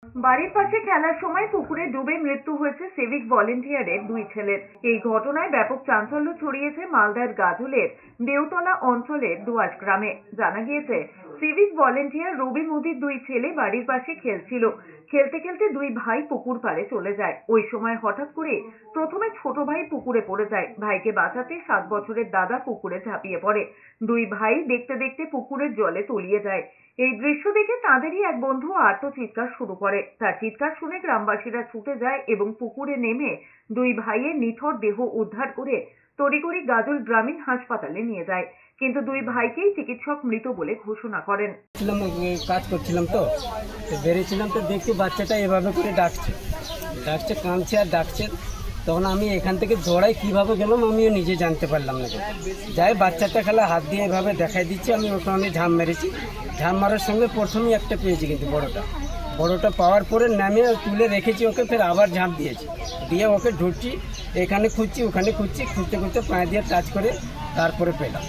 বাড়ির পাশে খেলার সময় পুকুরে ডুবে মৃত্যু হয়েছে সিভিক ভলেন্টিয়ারের দুই ছেলের। এই ঘটনায় ব্যাপক চাঞ্চল্য ছড়িয়েছে মালদার গাজলের দেওতলা অঞ্চলের দোয়াশ গ্রামে। জানা গিয়েছে, সিভিক ভলেন্টিয়ার রবি মোদির দুই ছেলে বাড়ির পাশে খেলছিল। খেলতে খেলতে দুই ভাই পুকুর পাড়ে চলে যায়। ওই সময় হঠাৎ করে প্রথমে ছোট ভাই পুকুরে পড়ে যায়। ভাইকে বাঁচাতে 7 বছরের দাদা পুকুরে ঝাঁপিয়ে পড়ে। দুই ভাই দেখতে দেখতে পুকুরের জলে তলিয়ে যায়। এই দৃশ্য দেখে তাদেরই এক বন্ধু আর্তচিৎকার শুরু করে। তার চিৎকার শুনে গ্রামবাসীরা ছুটে যায় এবং পুকুরে নেমে দুই ভাইয়ের নিথর দেহ উদ্ধার করে তড়িঘড়ি গাজল গ্রামীণ হাসপাতালে নিয়ে যায়। কিন্তু দুই ভাইকেই চিকিৎসক মৃত বলে ঘোষণা করেন। কাজ করছিলাম তো বেরিয়েছিলাম, তো দেখছি বাচ্চাটা এভাবে করে ডাকছে কাঁদছে আর ডাকছে। তখন আমি এখান থেকে দৌড়াই, কীভাবে গেলাম আমিও নিজে জানতে পারলাম না। যাই বাচ্চাটা খেলা হাত দিয়ে এভাবে দেখাই দিচ্ছে, আমি ওখানে ঝাঁপ মেরেছি। ঝাঁপ মারার সঙ্গে প্রথমেই একটা পেয়েছি, কিন্তু বড়টা পাওয়ার পরে নামে তুলে রেখেছি ওকে, ফের আবার ঝাঁপ দিয়েছি, দিয়ে ওকে ঢুকছি, এখানে খুঁজছি ওখানে খুঁজছি, খুঁজতে খুঁজতে পায়ে দিয়ে টাচ করে তারপরে পেলাম।